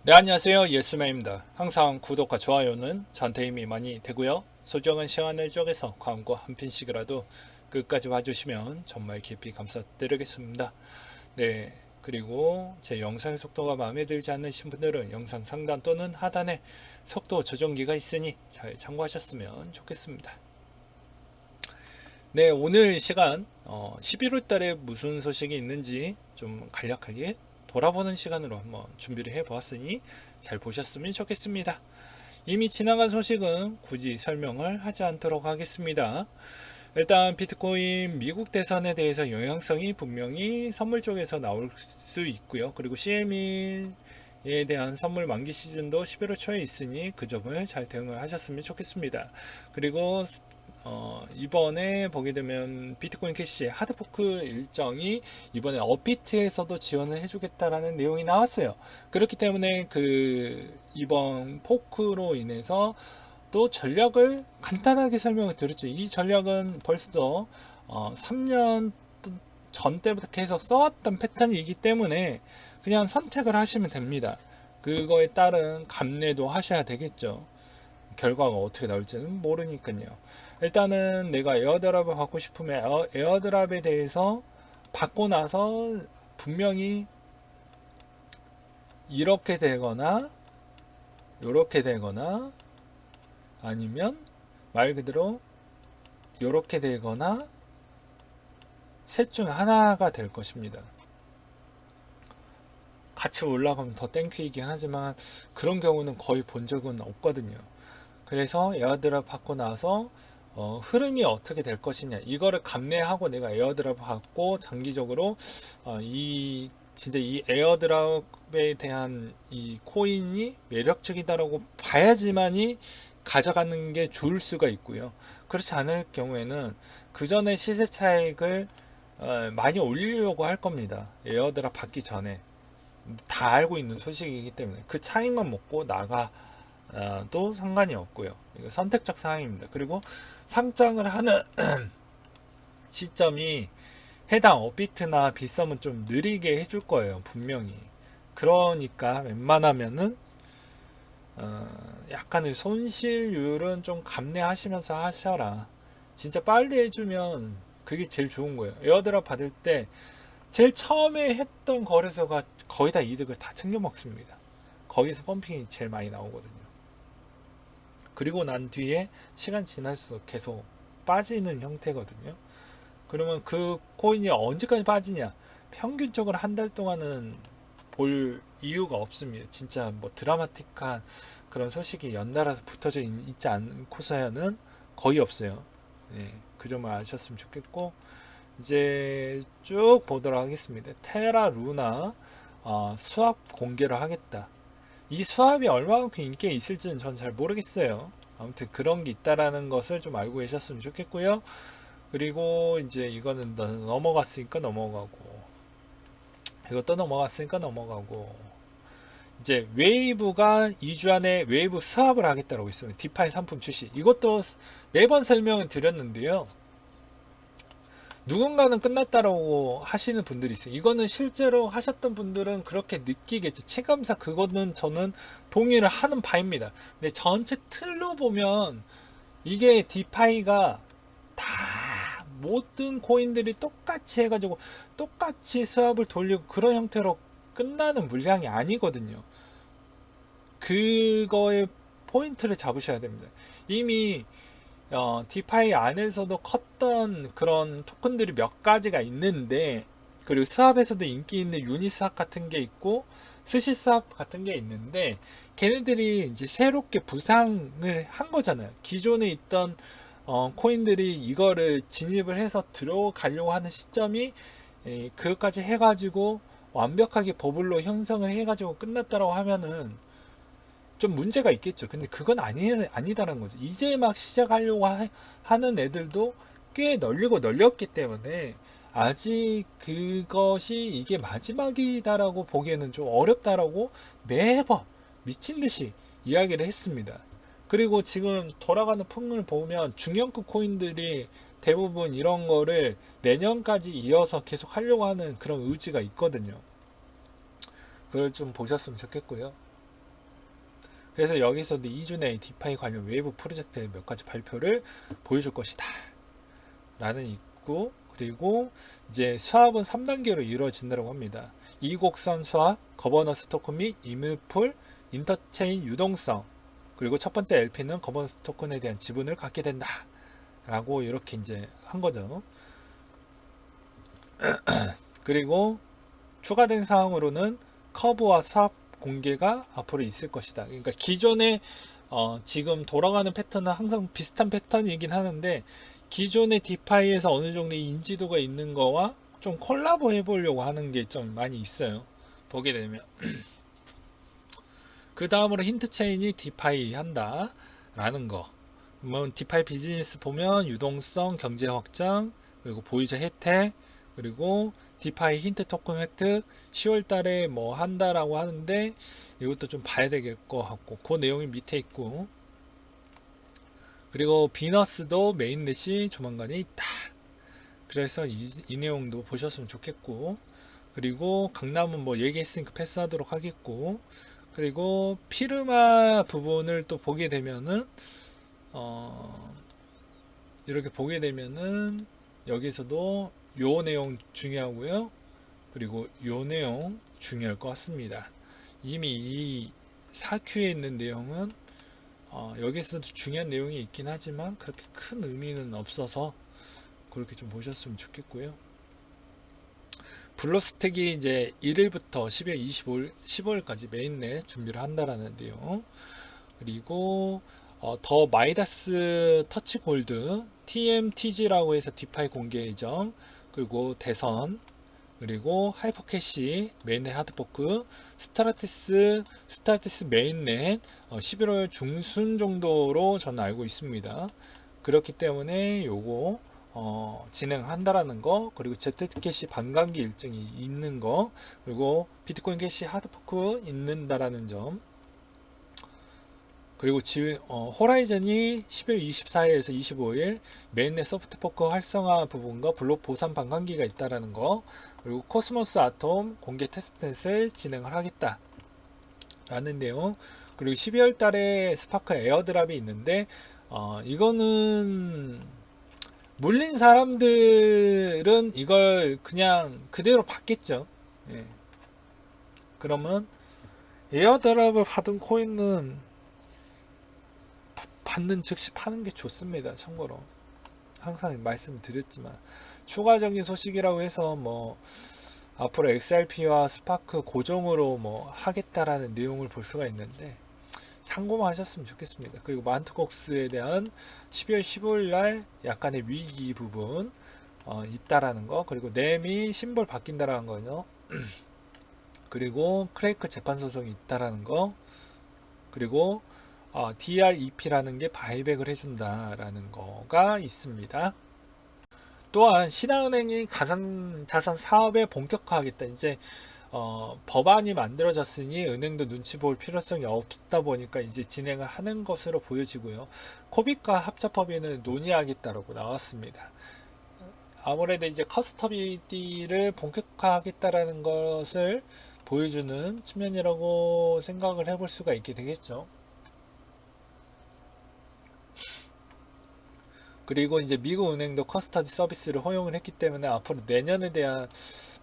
네, 안녕하세요. 예스맨입니다. 항상 구독과 좋아요는 저한테 힘이 많이 되고요. 소중한 시간을 쪼개서 광고 한 편씩이라도 끝까지 봐주시면 정말 깊이 감사드리겠습니다. 네, 그리고 제 영상의 속도가 마음에 들지 않으신 분들은 영상 상단 또는 하단에 속도 조정기가 있으니 잘 참고하셨으면 좋겠습니다. 네, 오늘 시간 11월 달에 무슨 소식이 있는지 좀 간략하게 돌아보는 시간으로 한번 준비를 해 보았으니 잘 보셨으면 좋겠습니다. 이미 지나간 소식은 굳이 설명을 하지 않도록 하겠습니다. 일단 비트코인 미국 대선에 대해서 영향성이 분명히 선물 쪽에서 나올 수 있고요. 그리고 CME에 대한 선물 만기 시즌도 11월 초에 있으니 그 점을 잘 대응을 하셨으면 좋겠습니다. 그리고 이번에 보게 되면 비트코인 캐시 하드포크 일정이 이번에 업비트에서도 지원을 해주겠다라는 내용이 나왔어요. 그렇기 때문에 이번 포크로 인해서 또 전략을 간단하게 설명을 드렸죠. 이 전략은 벌써 3년 전 때부터 계속 써왔던 패턴이기 때문에 그냥 선택을 하시면 됩니다. 그거에 따른 감내도 하셔야 되겠죠. 결과가 어떻게 나올지는 모르니까요. 일단은 내가 에어드랍을 받고 싶으면 에어드랍에 대해서 받고 나서 분명히 이렇게 되거나 이렇게 되거나 아니면 말 그대로 이렇게 되거나 셋 중 하나가 될 것입니다. 같이 올라가면 더 땡큐이긴 하지만 그런 경우는 거의 본 적은 없거든요. 그래서 에어드랍 받고 나서 흐름이 어떻게 될 것이냐 이거를 감내하고 내가 에어드랍 받고 장기적으로 진짜 이 에어드랍에 대한 이 코인이 매력적이다라고 봐야지만이 가져가는 게 좋을 수가 있고요. 그렇지 않을 경우에는 그 전에 시세 차익을 많이 올리려고 할 겁니다. 에어드랍 받기 전에 다 알고 있는 소식이기 때문에 그 차익만 먹고 나가도 상관이 없고요. 이거 선택적 사항입니다. 그리고 상장을 하는 시점이 해당 업비트나 빗썸은 좀 느리게 해줄 거예요. 분명히. 그러니까 웬만하면은 약간의 손실률은 좀 감내하시면서 하셔라. 진짜 빨리 해주면 그게 제일 좋은 거예요. 에어드랍 받을 때 제일 처음에 했던 거래소가 거의 다 이득을 다 챙겨 먹습니다. 거기서 펌핑이 제일 많이 나오거든요. 그리고 난 뒤에 시간 지날수록 계속 빠지는 형태거든요. 그러면 그 코인이 언제까지 빠지냐? 평균적으로 한 달 동안은 볼 이유가 없습니다. 진짜 뭐 드라마틱한 그런 소식이 연달아서 붙어져 있지 않고서야는 거의 없어요. 네, 그 점을 아셨으면 좋겠고 이제 쭉 보도록 하겠습니다. 테라 루나 수합 공개를 하겠다. 이 수합이 얼마만큼 인기가 있을지는 전 잘 모르겠어요. 아무튼 그런 게 있다라는 것을 좀 알고 계셨으면 좋겠고요. 그리고 이제 이거는 넘어갔으니까 넘어가고 이것도 넘어갔으니까 넘어가고 이제 웨이브가 2주 안에 웨이브 수합을 하겠다고 있습니다. 디파이 상품 출시. 이것도 매번 설명을 드렸는데요. 누군가는 끝났다라고 하시는 분들이 있어요. 이거는 실제로 하셨던 분들은 그렇게 느끼겠죠. 체감상 그거는 저는 동의를 하는 바입니다. 근데 전체 틀로 보면 이게 디파이가 다 모든 코인들이 똑같이 해가지고 똑같이 수합을 돌리고 그런 형태로 끝나는 물량이 아니거든요. 그거의 포인트를 잡으셔야 됩니다. 이미 디파이 안에서도 컸던 그런 토큰들이 몇 가지가 있는데 그리고 스왑에서도 인기 있는 유니스왑 같은 게 있고 스시스왑 같은 게 있는데 걔네들이 이제 새롭게 부상을 한 거잖아요. 기존에 있던 코인들이 이거를 진입을 해서 들어가려고 하는 시점이 그것까지 해가지고 완벽하게 버블로 형성을 해가지고 끝났다라고 하면은 좀 문제가 있겠죠. 근데 그건 아니다라는 거죠. 이제 막 시작하려고 하는 애들도 꽤 널렸기 때문에 아직 그것이 이게 마지막이다라고 보기에는 좀 어렵다라고 매번 미친 듯이 이야기를 했습니다. 그리고 지금 돌아가는 풍을 보면 중형급 코인들이 대부분 이런 거를 내년까지 이어서 계속 하려고 하는 그런 의지가 있거든요. 그걸 좀 보셨으면 좋겠고요. 그래서 여기서도 2주 내에 디파이 관련 외부 프로젝트의 몇 가지 발표를 보여줄 것이다 라는 있고, 그리고 이제 수합은 3단계로 이루어진다고 합니다. 이곡선 수합, 거버넌스 토큰 및 이뮤풀, 인터체인 유동성, 그리고 첫 번째 LP는 거버넌스 토큰에 대한 지분을 갖게 된다 라고 이렇게 이제 한 거죠. 그리고 추가된 사항으로는 커브와 수합 공개가 앞으로 있을 것이다. 그러니까 기존에 지금 돌아가는 패턴은 항상 비슷한 패턴이긴 하는데, 기존의 디파이에서 어느 정도 인지도가 있는 거와 좀 콜라보 해보려고 하는 게 좀 많이 있어요. 보게 되면 그 다음으로 힌트 체인이 디파이 한다 라는 거. 뭐 디파이 비즈니스 보면 유동성, 경제 확장, 그리고 보유자 혜택, 그리고 디파이 힌트 토큰 획득 10월 달에 뭐 한다라고 하는데, 이것도 좀 봐야 될 것 같고, 그 내용이 밑에 있고, 그리고 비너스도 메인넷이 조만간에 있다. 그래서 이 내용도 보셨으면 좋겠고, 그리고 강남은 뭐 얘기했으니까 패스하도록 하겠고, 그리고 피르마 부분을 또 보게 되면은 이렇게 보게 되면은 여기서도 요 내용 중요하고요. 그리고 요 내용 중요할 것 같습니다. 이미 이 4Q에 있는 내용은 여기서도 중요한 내용이 있긴 하지만 그렇게 큰 의미는 없어서 그렇게 좀 보셨으면 좋겠고요. 블러스택이 이제 1일부터 12월 15일까지 메인넷 준비를 한다라는 내용. 그리고 더 마이다스 터치 골드 TMTG라고 해서 디파이 공개 예정, 그리고 대선, 그리고 하이퍼캐시 메인넷 하드포크, 스타라티스 메인넷 11월 중순 정도로 저는 알고 있습니다. 그렇기 때문에 요거 진행한다라는 거, 그리고 Z캐시 반감기 일정이 있는 거, 그리고 비트코인 캐시 하드포크 있는다라는 점, 그리고 호라이즌이 10월 24일에서 25일 메인넷 소프트포크 활성화 부분과 블록 보상 반감기가 있다라는 거, 그리고 코스모스 아톰 공개 테스트넷을 진행을 하겠다 라는 내용, 그리고 12월 달에 스파크 에어드랍이 있는데 이거는 물린 사람들은 이걸 그냥 그대로 받겠죠. 예. 그러면 에어드랍을 받은 코인은 받는 즉시 파는 게 좋습니다. 참고로 항상 말씀드렸지만, 추가적인 소식이라고 해서 뭐 앞으로 XRP와 스파크 고정으로 뭐 하겠다라는 내용을 볼 수가 있는데 참고만 하셨으면 좋겠습니다. 그리고 만트콕스에 대한 12월 15일 날 약간의 위기 부분 있다라는 거, 그리고 넴이 심볼 바뀐다라는 거죠. 그리고 크레이크 재판 소송이 있다라는 거, 그리고 DREP라는 게 바이백을 해준다라는 거가 있습니다. 또한 신한은행이 가상자산 사업에 본격화하겠다. 이제 법안이 만들어졌으니 은행도 눈치 볼 필요성이 없다 보니까 이제 진행을 하는 것으로 보여지고요. 코빅과 합작법인은 논의하겠다라고 나왔습니다. 아무래도 이제 커스터디를 본격화하겠다라는 것을 보여주는 측면이라고 생각을 해볼 수가 있게 되겠죠. 그리고 이제 미국 은행도 커스터디 서비스를 허용을 했기 때문에 앞으로 내년에 대한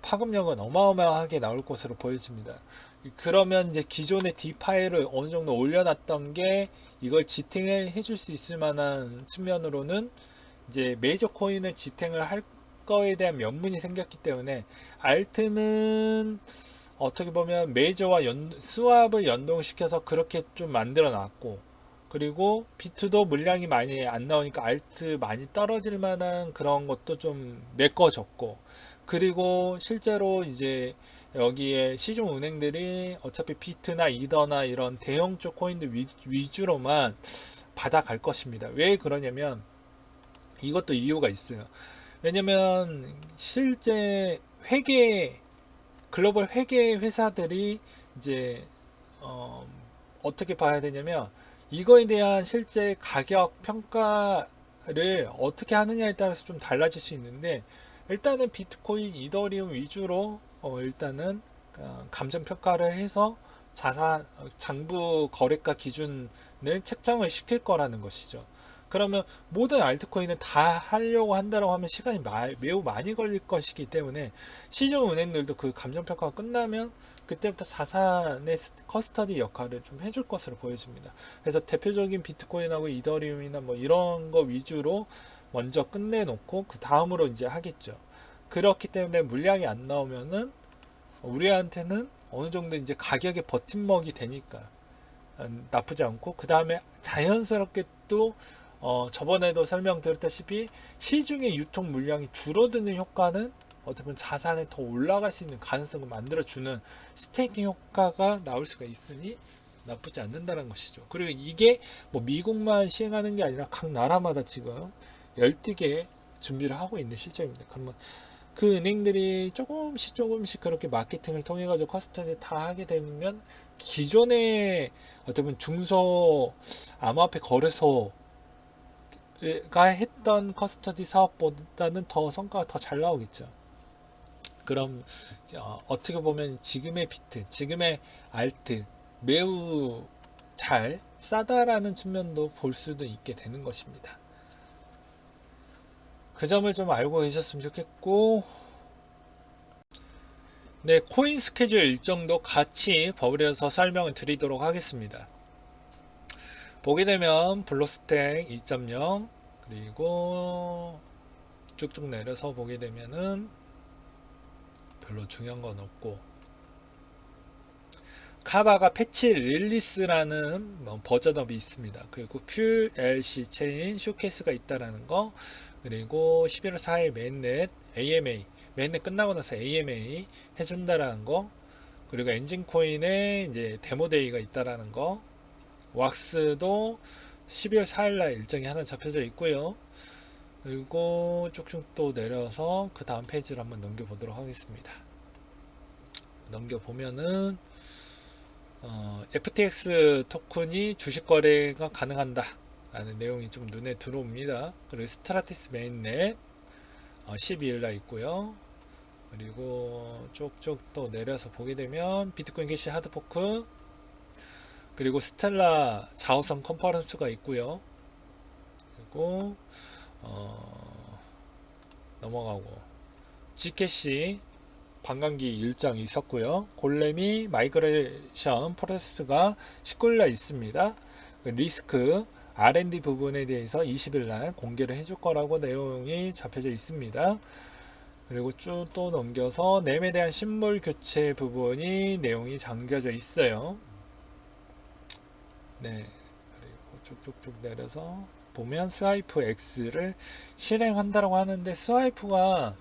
파급력은 어마어마하게 나올 것으로 보여집니다. 그러면 이제 기존의 디파이를 어느 정도 올려놨던 게 이걸 지탱을 해줄 수 있을 만한 측면으로는 이제 메이저 코인을 지탱을 할 거에 대한 명분이 생겼기 때문에, 알트는 어떻게 보면 메이저와 스왑을 연동시켜서 그렇게 좀 만들어 놨고, 그리고 비트도 물량이 많이 안 나오니까 알트 많이 떨어질 만한 그런 것도 좀 메꿔졌고, 그리고 실제로 이제 여기에 시중 은행들이 어차피 비트나 이더나 이런 대형 쪽 코인들 위주로만 받아갈 것입니다. 왜 그러냐면 이것도 이유가 있어요. 왜냐면 실제 글로벌 회계 회사들이 이제 어떻게 봐야 되냐면, 이거에 대한 실제 가격 평가를 어떻게 하느냐에 따라서 좀 달라질 수 있는데, 일단은 비트코인, 이더리움 위주로 일단은 감정 평가를 해서 자산 장부 거래가 기준을 책정을 시킬 거라는 것이죠. 그러면 모든 알트코인을 다 하려고 한다고 하면 시간이 매우 많이 걸릴 것이기 때문에 시중 은행들도 그 감정평가가 끝나면 그때부터 자산의 커스터디 역할을 좀 해줄 것으로 보여집니다. 그래서 대표적인 비트코인하고 이더리움이나 뭐 이런 거 위주로 먼저 끝내놓고 그 다음으로 이제 하겠죠. 그렇기 때문에 물량이 안 나오면은 우리한테는 어느 정도 이제 가격의 버팀목이 되니까 나쁘지 않고, 그 다음에 자연스럽게 또 저번에도 설명드렸다시피 시중의 유통 물량이 줄어드는 효과는 어떻게 보면 자산에 더 올라갈 수 있는 가능성을 만들어주는 스테이킹 효과가 나올 수가 있으니 나쁘지 않는다는 것이죠. 그리고 이게 뭐 미국만 시행하는 게 아니라 각 나라마다 지금 열띠게 준비를 하고 있는 실정입니다. 그러면 그 은행들이 조금씩 그렇게 마케팅을 통해 가지고 커스터디 다 하게 되면 기존의 어떻게 보면 중소 암호화폐 거래소 가 했던 커스터디 사업보다는 더 성과가 더 잘 나오겠죠. 그럼 어떻게 보면 지금의 비트, 지금의 알트 매우 잘 싸다라는 측면도 볼 수도 있게 되는 것입니다. 그 점을 좀 알고 계셨으면 좋겠고, 네, 코인 스케줄 일정도 같이 버무려서 설명을 드리도록 하겠습니다. 보게 되면 블록스택 2.0 그리고 쭉쭉 내려서 보게 되면은 별로 중요한 건 없고, 카바가 패치 릴리스라는 버전업이 있습니다. 그리고 QLC 체인 쇼케이스가 있다라는 거, 그리고 11월 4일 메인넷 AMA, 메인넷 끝나고 나서 AMA 해준다라는 거, 그리고 엔진코인에 이제 데모데이가 있다라는 거, 왁스도 12월 4일날 일정이 하나 잡혀져 있고요. 그리고 쭉쭉 또 내려서 그 다음 페이지를 한번 넘겨보도록 하겠습니다. 넘겨보면은 FTX 토큰이 주식 거래가 가능한다 라는 내용이 좀 눈에 들어옵니다. 그리고 스트라티스 메인넷 12일날 있고요. 그리고 쭉쭉 또 내려서 보게 되면 비트코인 캐시 하드포크, 그리고 스텔라 자우선 컨퍼런스가 있고요. 그리고 넘어가고 G캐시 반감기 일정이 있었고요. 골렘이 마이그레이션 프로세스가 19일날 있습니다. 리스크 R&D 부분에 대해서 20일날 공개를 해줄 거라고 내용이 잡혀져 있습니다. 그리고 쭉 또 넘겨서 램에 대한 신물 교체 부분이 내용이 잠겨져 있어요. 네, 그리고 쭉쭉쭉 내려서 보면 스와이프 X를 실행한다고 하는데, 스와이프가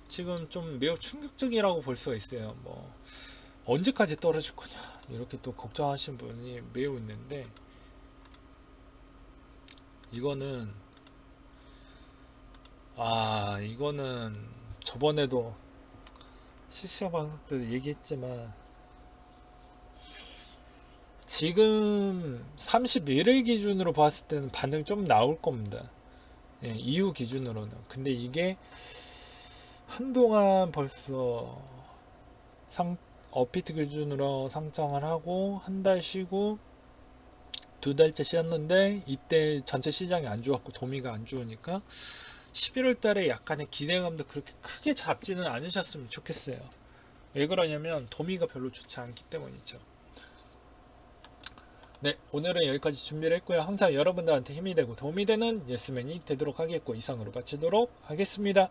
지금 좀 매우 충격적이라고 볼 수가 있어요. 뭐 언제까지 떨어질 거냐 이렇게 또 걱정하시는 분이 매우 있는데, 이거는 저번에도 실시간 방송 때 얘기했지만 지금 31일 기준으로 봤을 때는 반등이 좀 나올 겁니다. 예, 이후 기준으로는. 근데 이게 한동안 벌써 업비트 기준으로 상장을 하고 한 달 쉬고 2달째 쉬었는데, 이때 전체 시장이 안 좋았고 도미가 안 좋으니까 11월 달에 약간의 기대감도 그렇게 크게 잡지는 않으셨으면 좋겠어요. 왜 그러냐면 도미가 별로 좋지 않기 때문이죠. 네, 오늘은 여기까지 준비를 했고요. 항상 여러분들한테 힘이 되고 도움이 되는 예스맨이 되도록 하겠고, 이상으로 마치도록 하겠습니다.